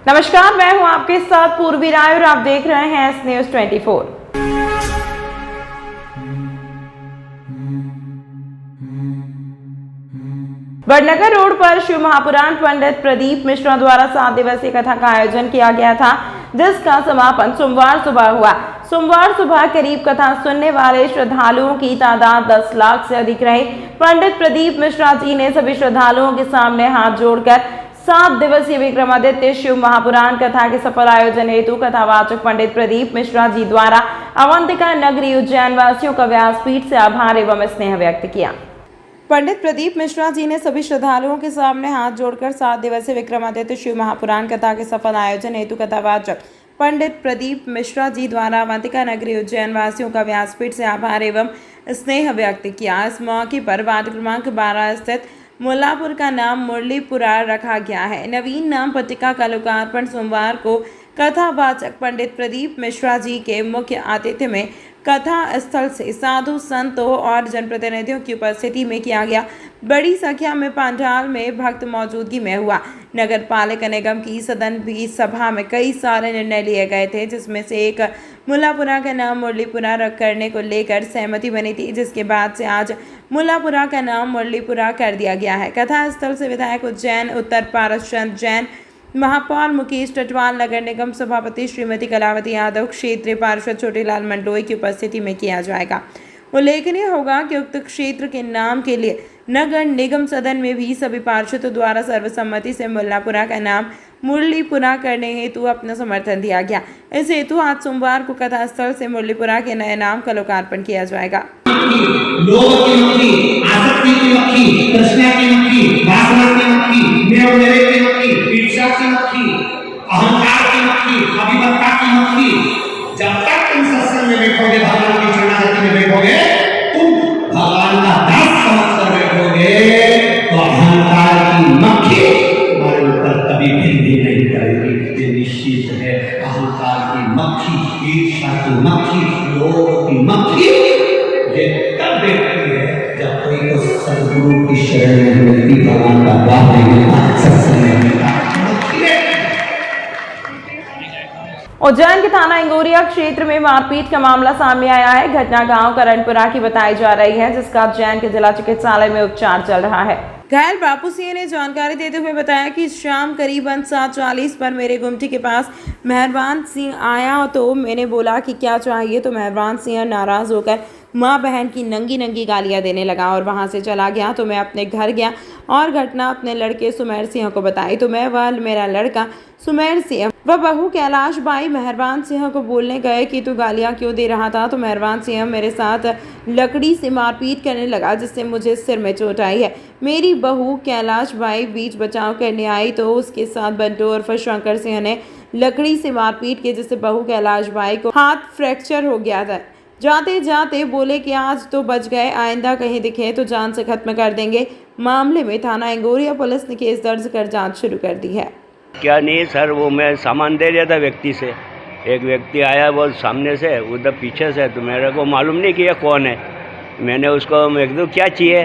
नमस्कार, मैं हूं आपके साथ पूर्वी राय और आप देख रहे हैं एस न्यूज 24। वडनगर रोड पर शिव महापुराण पंडित प्रदीप मिश्रा द्वारा 7 दिवसीय कथा का आयोजन किया गया था, जिसका समापन सोमवार सुबह हुआ। सोमवार सुबह करीब कथा सुनने वाले श्रद्धालुओं की तादाद 10 लाख से अधिक रही। पंडित प्रदीप मिश्रा जी ने सभी श्रद्धालुओं के सामने हाथ जोड़कर 7 दिवसीय विक्रमादित्य शिव महापुराण कथा के सफल आयोजन हेतु कथावाचक पंडित प्रदीप मिश्रा जी द्वारा अवंतिका नगरी उज्जैन वासियों का व्यासपीठ से आभार एवं स्नेह व्यक्त किया। पंडित प्रदीप मिश्रा जी ने सभी श्रद्धालुओं के सामने हाथ जोड़कर 7 दिवसीय विक्रमादित्य शिव महापुराण कथा के सफल आयोजन हेतु कथावाचक पंडित प्रदीप मिश्रा जी द्वारा अवंतिका नगरी उज्जैन वासियों का व्यासपीठ से आभार एवं स्नेह व्यक्त किया। इस मौके पर वार्ड क्रमांक 12 स्थित मुल्लापुर का नाम मुरलीपुरा रखा गया है। नवीन नाम पट्टिका का लोकार्पण सोमवार को कथावाचक पंडित प्रदीप मिश्रा जी के मुख्य आतिथ्य में कथा स्थल से साधु संतों और जनप्रतिनिधियों की उपस्थिति में किया गया। बड़ी संख्या में पंडाल में भक्त मौजूदगी में हुआ। नगर पालिका निगम की सदन भी सभा में कई सारे निर्णय लिए गए थे, जिसमें से एक मुल्लापुरा का नाम मुरलीपुरा रख करने को लेकर सहमति बनी थी, जिसके बाद से आज मुल्लापुरा का नाम मुरलीपुरा कर दिया गया है। कथा स्थल से विधायक उज्जैन उत्तर पारस चंद जैन, महापौर मुकेश टटवाल, नगर निगम सभापति श्रीमती कलावती यादव, क्षेत्रीय पार्षद छोटेलाल मंडोई की उपस्थिति में किया जाएगा। उल्लेखनीय होगा कि उक्त क्षेत्र के नाम के लिए नगर निगम सदन में भी सभी पार्षदों द्वारा सर्वसम्मति से मुल्लापुरा का नाम मुरलीपुरा करने हेतु अपना समर्थन दिया गया। इस हेतु आज सोमवार को कथा स्थल से मुरलीपुरा के नए नाम का लोकार्पण किया जाएगा। अहंकार की मक्खी, अभिमतता की मक्खी, जब तक तुम सत्संग में बैठोगे, भगवान की शरणागति में बैठोगे, तुम भगवान का दास समझकर बैठोगे, तो अहंकार की मक्खी तुम्हारे ऊपर कभी भिंडी नहीं करेगी। ये निश्चित है। अहंकार की मक्खी, ईर्ष्या की मक्खी, लोभ की मक्खी ये तब बैठती है जब कोई को सदगुरु की शरण में मिलती, भगवान का दास नहीं मिलता, सत्संग में मिलता। उज्जैन के थाना इंगोरिया क्षेत्र में मारपीट का मामला सामने आया है। घटना गांव करणपुरा की बताई जा रही है, जिसका उज्जैन के जिला चिकित्सालय में उपचार चल रहा है। घायल बापू सिंह ने जानकारी देते हुए बताया कि शाम करीबन 7:40 पर मेरे गुमटी के पास मेहरबान सिंह आया तो मैंने बोला कि क्या चाहिए, तो मेहरबान सिंह नाराज होकर माँ बहन की नंगी गालियां देने लगा और वहां से चला गया। तो मैं अपने घर गया और घटना अपने लड़के सुमेर सिंह को बताई। तो मैं व मेरा लड़का सुमेर सिंह व बहू कैलाश बाई मेहरबान सिंह को बोलने गए कि तू गालियां क्यों दे रहा था। तो मेहरबान सिंह मेरे साथ लकड़ी से मारपीट करने लगा, जिससे मुझे सिर में चोट आई है। मेरी बहू कैलाश बाई बीच बचाव करने आई तो उसके साथ बंटू और शंकर सिंह ने लकड़ी से मारपीट की, जिससे बहू कैलाश बाई को हाथ फ्रैक्चर हो गया था। जाते जाते बोले कि आज तो बच गए, आइंदा कहीं दिखे तो जान से खत्म कर देंगे। मामले में थाना इंगोरिया पुलिस ने केस दर्ज कर जांच शुरू कर दी है। क्या नहीं सर, वो मैं सामान दे दिया था व्यक्ति से, एक व्यक्ति आया वो सामने से, उधर पीछे से, तो मेरे को मालूम नहीं कि ये कौन है। मैंने उसको मैं कहा क्या चाहिए,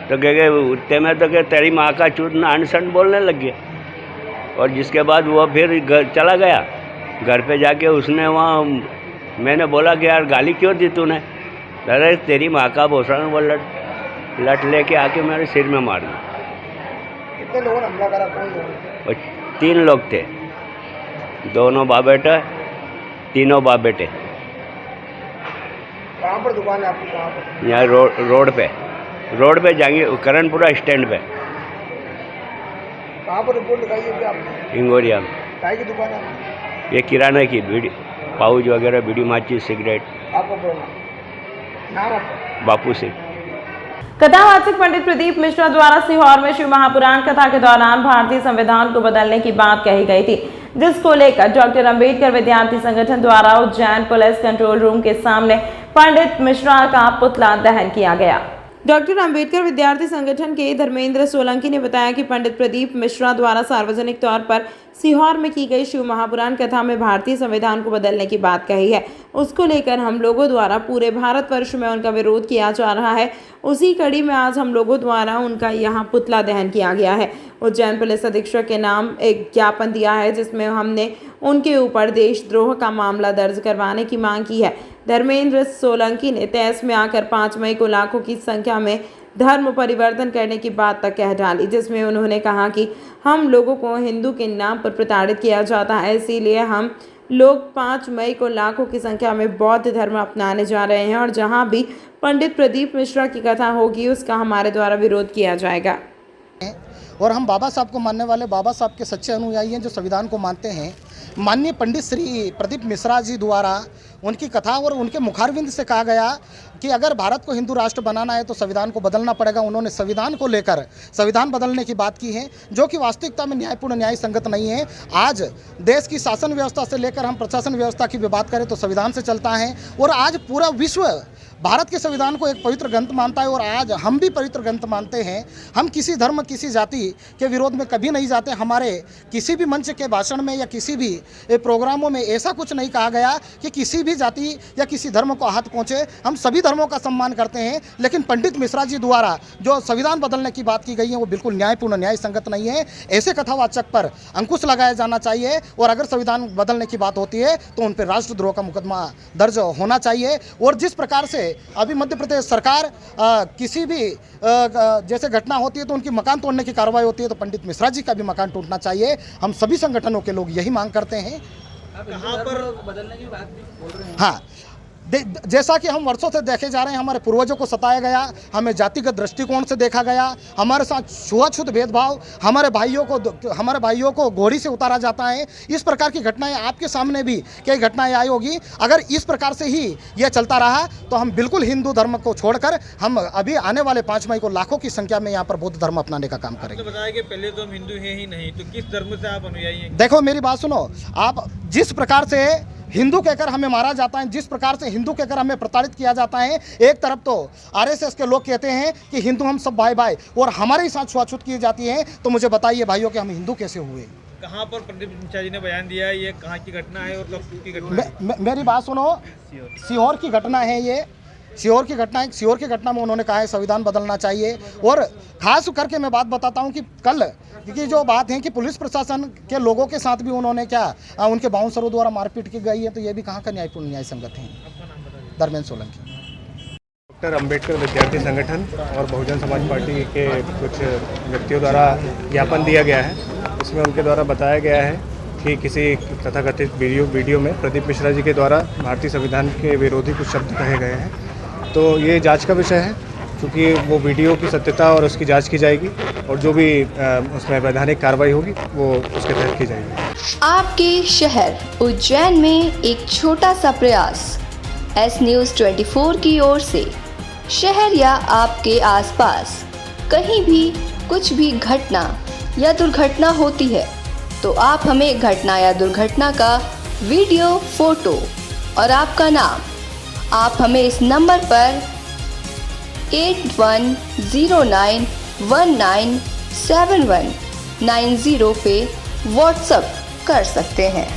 तो कहे उतने में तो कहे तेरी माँ का चूत ना अनसन बोलने लग गया। और जिसके बाद वो फिर घर चला गया। घर पे जाके उसने वहाँ मैंने बोला कि यार गाली क्यों दी तूने, अरे तेरी माँ का भोसड़ा वो लट लेके आके मेरे सिर में मार दिया। कितने लोगों ने हमला करा, कौन लोग? 3 लोग थे, दोनों बाप बेटा, तीनों बाप बेटे। कहाँ पर दुकान है आपकी, कहाँ पर? यहाँ रोड पे जाएंगे, करणपुरा स्टैंड पे। कहाँ पर रिपोर्ट लिखाई है आपने? इंगोरिया में। काय की दुकान है? ये किराना की, बीड़ी पाउच वगैरह, बीड़ी माचिस, सिगरेट। आपका नाम आपका? बापू सिंह। कथावाचक पंडित प्रदीप मिश्रा द्वारा सीहोर में शिव महापुराण कथा के दौरान भारतीय संविधान को बदलने की बात कही गई थी, जिसको लेकर डॉक्टर अंबेडकर विद्यार्थी संगठन द्वारा उज्जैन पुलिस कंट्रोल रूम के सामने पंडित मिश्रा का पुतला दहन किया गया। डॉक्टर अंबेडकर विद्यार्थी संगठन के धर्मेंद्र सोलंकी ने बताया कि पंडित प्रदीप मिश्रा द्वारा सार्वजनिक तौर पर सीहोर में की गई शिव महापुराण कथा में भारतीय संविधान को बदलने की बात कही है, उसको लेकर हम लोगों द्वारा पूरे भारतवर्ष में उनका विरोध किया जा रहा है। उसी कड़ी में आज हम लोगों द्वारा उनका यहाँ पुतला दहन किया गया है। उज्जैन पुलिस अधीक्षक के नाम एक ज्ञापन दिया है, जिसमें हमने उनके ऊपर देशद्रोह का मामला दर्ज करवाने की मांग की है। धर्मेंद्र सोलंकी ने तहस में आकर 5 मई को लाखों की संख्या में धर्म परिवर्तन करने की बात तक कह डाली, जिसमें उन्होंने कहा कि हम लोगों को हिंदू के नाम पर प्रताड़ित किया जाता है, इसीलिए हम लोग 5 मई को लाखों की संख्या में बौद्ध धर्म अपनाने जा रहे हैं और जहां भी पंडित प्रदीप मिश्रा की कथा होगी उसका हमारे द्वारा विरोध किया जाएगा। और हम बाबा साहब को मानने वाले, बाबा साहब के सच्चे अनुयायी हैं जो संविधान को मानते हैं। माननीय पंडित श्री प्रदीप मिश्रा जी द्वारा उनकी कथा और उनके मुखारविंद से कहा गया कि अगर भारत को हिंदू राष्ट्र बनाना है तो संविधान को बदलना पड़ेगा। उन्होंने संविधान को लेकर संविधान बदलने की बात की है, जो कि वास्तविकता में न्यायपूर्ण न्याय संगत नहीं है। आज देश की शासन व्यवस्था से लेकर हम प्रशासन व्यवस्था की भी बात करें तो संविधान से चलता है और आज पूरा विश्व भारत के संविधान को एक पवित्र ग्रंथ मानता है और आज हम भी पवित्र ग्रंथ मानते हैं। हम किसी धर्म, किसी जाति के विरोध में कभी नहीं जाते। हमारे किसी भी मंच के भाषण में या किसी भी प्रोग्रामों में ऐसा कुछ नहीं कहा गया कि किसी भी जाति या किसी धर्म को आहत पहुँचे। हम सभी धर्मों का सम्मान करते हैं, लेकिन पंडित मिश्रा जी द्वारा जो संविधान बदलने की बात की गई है वो बिल्कुल न्यायपूर्ण न्याय संगत नहीं है। ऐसे कथावाचक पर अंकुश लगाया जाना चाहिए और अगर संविधान बदलने की बात होती है तो उन पर राष्ट्रद्रोह का मुकदमा दर्ज होना चाहिए। और जिस प्रकार से अभी मध्य प्रदेश सरकार किसी भी जैसे घटना होती है तो उनकी मकान तोड़ने की कार्रवाई होती है, तो पंडित मिश्रा जी का भी मकान टूटना चाहिए। हम सभी संगठनों के लोग यही मांग करते हैं। कहाँ पर बदलने की बात भी बोल रहे हैं? हाँ, जैसा कि हम वर्षों से देखे जा रहे हैं, हमारे पूर्वजों को सताया गया, हमें जातिगत दृष्टिकोण से देखा गया, हमारे साथ छुआछूत भेदभाव, हमारे भाइयों को घोड़ी से उतारा जाता है। इस प्रकार की घटनाएं आपके सामने भी कई घटनाएं आई होगी। अगर इस प्रकार से ही यह चलता रहा तो हम बिल्कुल हिंदू धर्म को छोड़कर हम अभी आने वाले 5 मई को लाखों की संख्या में यहाँ पर बौद्ध धर्म अपनाने का काम करेंगे। बताया कि पहले तो हम हिंदू हैं ही नहीं, तो किस धर्म से आप अनुयायी हैं? देखो मेरी बात सुनो, आप जिस प्रकार से हिंदू कहकर हमें मारा जाता है, जिस प्रकार से हिंदू कहकर हमें प्रताड़ित किया जाता है, एक तरफ तो आरएसएस के लोग कहते हैं कि हिंदू हम सब भाई भाई और हमारे ही साथ छुआछूत की जाती है, तो मुझे बताइए भाइयों कि हम हिंदू कैसे हुए? कहाँ पर प्रदीप मिश्रा जी ने बयान दिया है, ये कहाँ की घटना है और कब की घटना है? मेरी बात सुनो, सीहोर की घटना है ये, सीहोर की घटना है। सीहोर की घटना में उन्होंने कहा है संविधान बदलना चाहिए। और खास करके मैं बात बताता हूँ कि कल की जो बात है कि पुलिस प्रशासन के लोगों के साथ भी उन्होंने उनके बाउंसरों द्वारा मारपीट की गई है, तो ये भी कहाँ का न्यायपूर्ण न्याय संगत है? धर्मेंद्र सोलंकी। डॉक्टर अंबेडकर विद्यार्थी संगठन और बहुजन समाज पार्टी के कुछ व्यक्तियों द्वारा ज्ञापन दिया गया है। इसमें उनके द्वारा बताया गया है कि किसी तथाकथित वीडियो में प्रदीप मिश्रा जी के द्वारा भारतीय संविधान के विरोधी कुछ शब्द कहे गए हैं। तो ये जांच का विषय है, क्योंकि वो वीडियो की सत्यता और उसकी जांच की जाएगी और जो भी उसमें वैधानिक कार्रवाई होगी वो उसके तहत की जाएगी। आपके शहर उज्जैन में एक छोटा सा प्रयास एस न्यूज़ 24 की ओर से। शहर या आपके आसपास कहीं भी कुछ भी घटना या दुर्घटना होती है तो आप हमें घटना या दुर्घटना का वीडियो, फोटो और आपका नाम आप हमें इस नंबर पर 8109197190 पे व्हाट्सएप कर सकते हैं।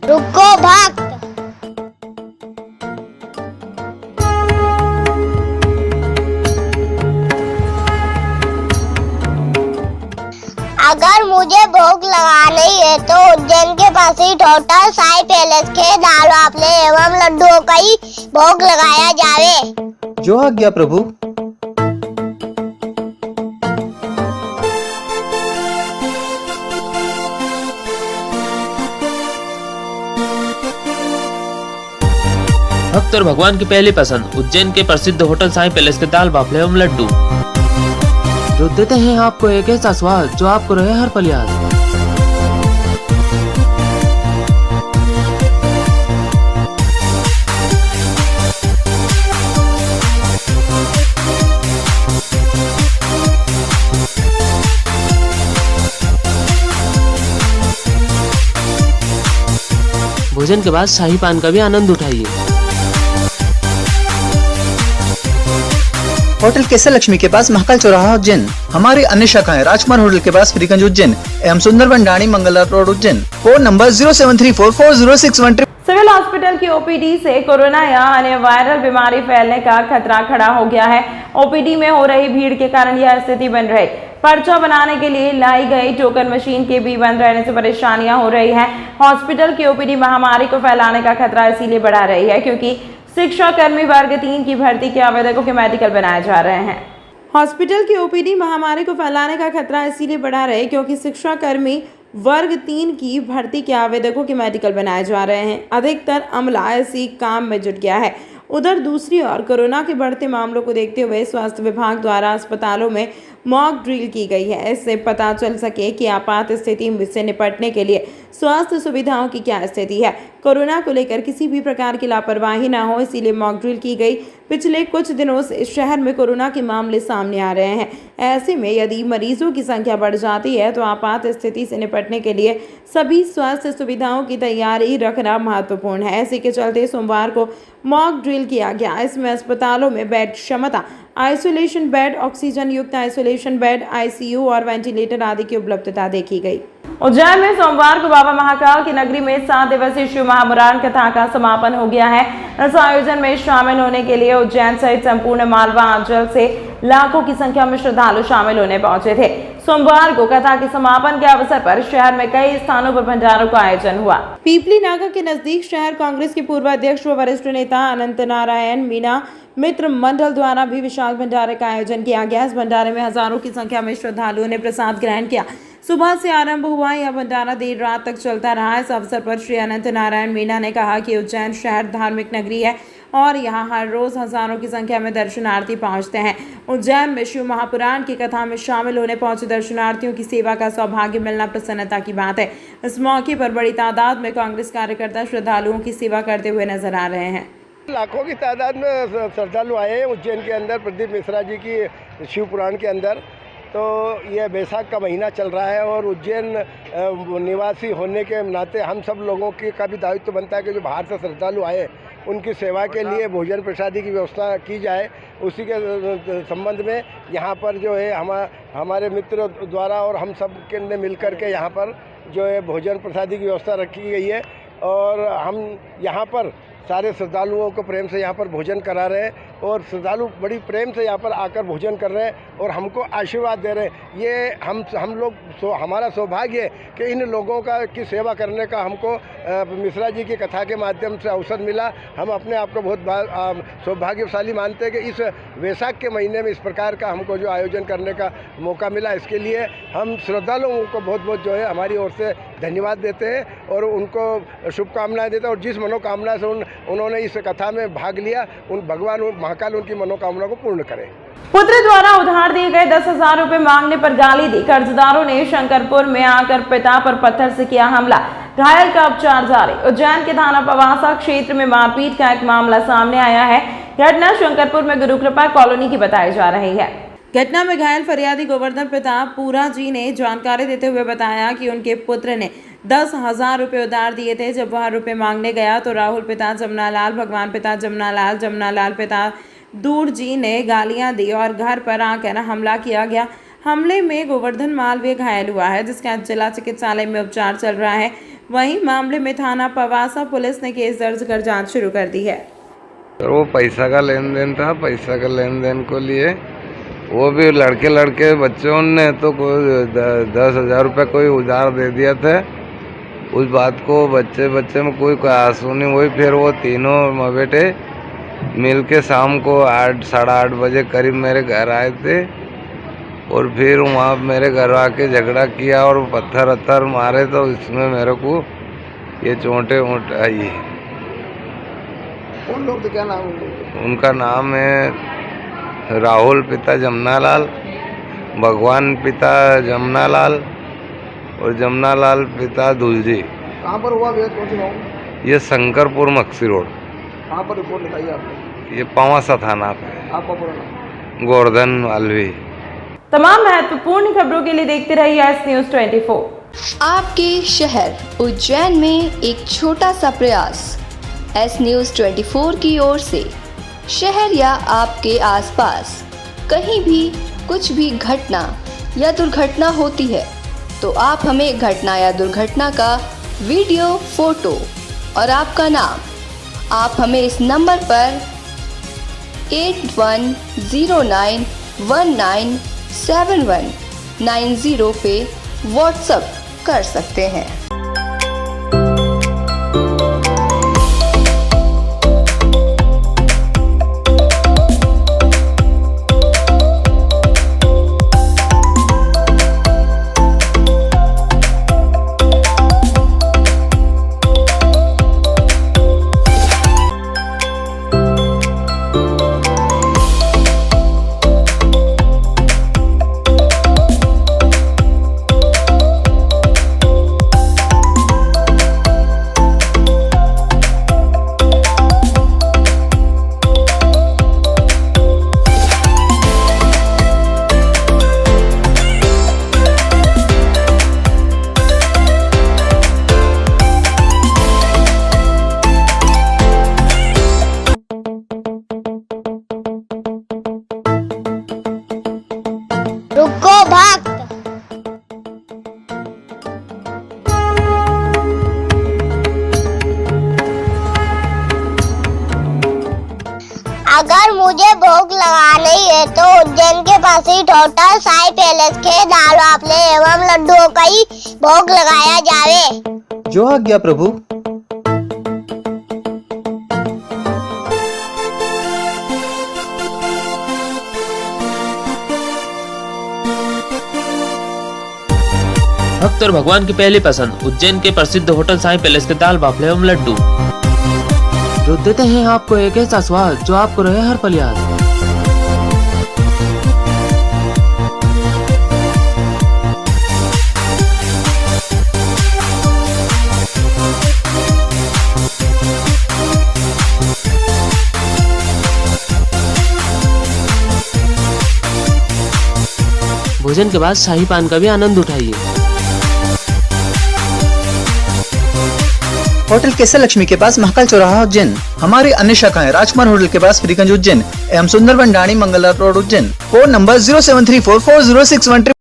रुको भक्त, अगर मुझे मुझे भोग लगाना ही है तो उज्जैन के पास ही टोटल साई पैलेस के दाल बाफले एवं लड्डुओं का ही भोग लगाया जावे। जो आज्ञा प्रभु। भक्त और भगवान की पहली पसंद उज्जैन के प्रसिद्ध होटल साई पैलेस के दाल बाफले एवं लड्डू, जो देते हैं आपको एक ऐसा स्वाद जो आपको रहे हर पल याद। भोजन के बाद शाही पान का भी आनंद उठाइए। होटल केसर लक्ष्मी के पास महाकाल चौराहा उज्जैन। हमारी अन्य शाखाएं राजकुमार होटल के पास फ्रीगंज उज्जैन एवं Sundarban Dani Mangla road Ujjain. Phone number 07344061। Civil hospital की ओपीडी से कोरोना या अन्य वायरल बीमारी फैलने का खतरा खड़ा हो गया है। ओपीडी में हो रही भीड़ के कारण यह स्थिति बन रही। पर्चा बनाने के लिए लाई गई टोकन मशीन के भी बंद रहने से परेशानियां हो रही हैं। हॉस्पिटल की ओपीडी महामारी को फैलाने का खतरा इसीलिए बढ़ा रही है क्योंकि शिक्षा कर्मी वर्ग 3 की भर्ती के आवेदकों के मेडिकल बनाए जा रहे हैं। हॉस्पिटल की ओपीडी महामारी को फैलाने का खतरा इसीलिए बढ़ा रहे क्योंकि शिक्षा कर्मी वर्ग 3 की भर्ती के आवेदकों के मेडिकल बनाए जा रहे हैं। अधिकतर अमला इसी काम में जुट गया है। उधर दूसरी ओर कोरोना के बढ़ते मामलों को देखते हुए स्वास्थ्य विभाग द्वारा अस्पतालों में मॉक ड्रिल की गई है। इससे पता चल सके कि आपात स्थिति से निपटने के लिए स्वास्थ्य सुविधाओं की क्या स्थिति है। कोरोना को लेकर किसी भी प्रकार की लापरवाही ना हो, इसीलिए मॉक ड्रिल की गई। पिछले कुछ दिनों से शहर में कोरोना के मामले सामने आ रहे हैं। ऐसे में यदि मरीजों की संख्या बढ़ जाती है तो आपात स्थिति से निपटने के लिए सभी स्वास्थ्य सुविधाओं की तैयारी रखना महत्वपूर्ण है। इसी के चलते सोमवार को मॉक ड्रिल किया गया। इसमें अस्पतालों में बेड क्षमता, आइसोलेशन बेड, ऑक्सीजन युक्त आइसोलेशन बेड, आईसीयू और वेंटिलेटर आदि की उपलब्धता देखी गई। उज्जैन में सोमवार को बाबा महाकाल की नगरी में 7 दिवसीय शिव महापुराण कथा का समापन हो गया है। इस आयोजन में शामिल होने के लिए उज्जैन सहित संपूर्ण मालवा अंचल से लाखों की संख्या में श्रद्धालु शामिल होने पहुंचे थे। सोमवार को कथा के समापन के अवसर पर शहर में कई स्थानों पर भंडारों का आयोजन हुआ। पीपली नाका के नजदीक शहर कांग्रेस के पूर्व अध्यक्ष व वरिष्ठ नेता अनंत नारायण मीना मित्र मंडल द्वारा भी विशाल भंडारे का आयोजन किया गया। इस भंडारे में हजारों की संख्या में श्रद्धालुओं ने प्रसाद ग्रहण किया। सुबह से आरंभ हुआ यह भंडारा देर रात तक चलता रहा। इस अवसर पर श्री अनंत नारायण मीना ने कहा कि उज्जैन शहर धार्मिक नगरी है और यहाँ हर रोज हजारों की संख्या में दर्शनार्थी पहुँचते हैं। उज्जैन में शिव महापुराण की कथा में शामिल होने पहुंचे दर्शनार्थियों की सेवा का सौभाग्य मिलना प्रसन्नता की बात है। इस मौके पर बड़ी तादाद में कांग्रेस कार्यकर्ता श्रद्धालुओं की सेवा करते हुए नजर आ रहे हैं। लाखों की तादाद में श्रद्धालु आए हैं उज्जैन के अंदर प्रदीप मिश्रा जी की शिव पुराण के अंदर। तो यह बैसाख का महीना चल रहा है और उज्जैन निवासी होने के नाते हम सब लोगों की का भी दायित्व बनता है कि जो बाहर से श्रद्धालु आए उनकी सेवा के लिए भोजन प्रसादी की व्यवस्था की जाए। उसी के संबंध में यहाँ पर जो है हमारे मित्र द्वारा और हम सब के ने मिलकर के यहाँ पर जो है भोजन प्रसादी की व्यवस्था रखी गई है और हम यहाँ पर सारे श्रद्धालुओं को प्रेम से यहाँ पर भोजन करा रहे हैं और श्रद्धालु बड़ी प्रेम से यहाँ पर आकर भोजन कर रहे हैं और हमको आशीर्वाद दे रहे हैं। ये हम लोग हमारा सौभाग्य है कि इन लोगों की सेवा करने का हमको मिश्रा जी की कथा के माध्यम से अवसर मिला। हम अपने आप को बहुत सौभाग्यशाली मानते हैं कि इस वैशाख के महीने में इस प्रकार का हमको जो आयोजन करने का मौका मिला। इसके लिए हम श्रद्धालुओं को बहुत बहुत जो है हमारी ओर से धन्यवाद देते हैं और उनको शुभकामनाएं देते हैं और जिस मनोकामना से उन्होंने इस कथा में भाग लिया उन भगवान महाकाल उनकी मनोकामना को पूर्ण करे। पुत्र द्वारा उधार दिए गए 10,000 रुपए मांगने पर गाली दी। कर्जदारों ने शंकरपुर में आकर पिता पर पत्थर से किया हमला। घायल का उपचार जारी। उज्जैन के थाना पवासा क्षेत्र में मारपीट का एक मामला सामने आया है। घटना शंकरपुर में गुरुकृपा कॉलोनी की बताई जा रही है। घटना में घायल फरियादी गोवर्धन पिता पूरा जी ने जानकारी देते हुए बताया कि उनके पुत्र ने 10,000 रुपये उधार दिए थे। जब वह रुपये मांगने गया तो राहुल पिता जमनालाल, भगवान पिता जमनालाल पिता दूर जी ने गालियां दी और घर पर आकर हमला किया गया। हमले में गोवर्धन मालवीय घायल हुआ है जिसका जिला चिकित्सालय में उपचार चल रहा है। वहीं मामले में थाना पवासा पुलिस ने केस दर्ज कर जांच शुरू कर दी है। वो पैसा का लेन देन था। पैसा का लेन देन को लिए वो भी लड़के बच्चों ने तो कोई 10,000 रुपये कोई उधार दे दिया था। उस बात को बच्चे में कोई आंसू नहीं हुई। फिर वो तीनों बेटे मिल के शाम को 8 साढ़े 8 बजे करीब मेरे घर आए थे और फिर वहाँ मेरे घर आके झगड़ा किया और पत्थर मारे, तो इसमें मेरे को ये चोटें आई। उन लोग तो क्या नाम है? उनका नाम है राहुल पिता जमुनालाल, भगवान पिता जमुनालाल और जमुनालाल पिता दुलजी। कहाँ पर हुआ विवाद? कौन से गाँव? ये शंकरपुर मक्सी रोड। कहाँ पर रिपोर्ट लिखाई आपने? ये पावासा थाना पे। आपका पूरा नाम? गोवर्धन मालवी। तमाम महत्वपूर्ण खबरों के लिए देखते रहिए एस न्यूज़ 24। आपके शहर उज्जैन में एक छोटा सा प्रयास एस न्यूज़ 24 की ओर से शहर या आपके आसपास कहीं भी कुछ भी घटना या दुर्घटना होती है तो आप हमें घटना या दुर्घटना का वीडियो, फोटो और आपका नाम आप हमें इस नंबर पर 8109197190 पे व्हाट्सएप कर सकते हैं। रुको भक्त। अगर मुझे भोग लगाना ही है तो उज्जैन के पास ही होटल साई पैलेस के दाल बाफले एवं लड्डुओं का ही भोग लगाया जावे। जो आज्ञा प्रभु। भक्त और भगवान की पहली पसंद उज्जैन के प्रसिद्ध होटल साई पैलेस के दाल बाफले एवं लड्डू, जो देते हैं आपको एक ऐसा स्वाद जो आपको रहे हर पल याद। भोजन के बाद शाही पान का भी आनंद उठाइए। होटल केसर लक्ष्मी के पास महाकाल चौराहा उज्जैन। हमारी अन्य शाखाएं राजकुमार होटल के पास फ्रीगंज उज्जैन एवं Sundarban Dani Mangla road Ujjain. Phone number 07344061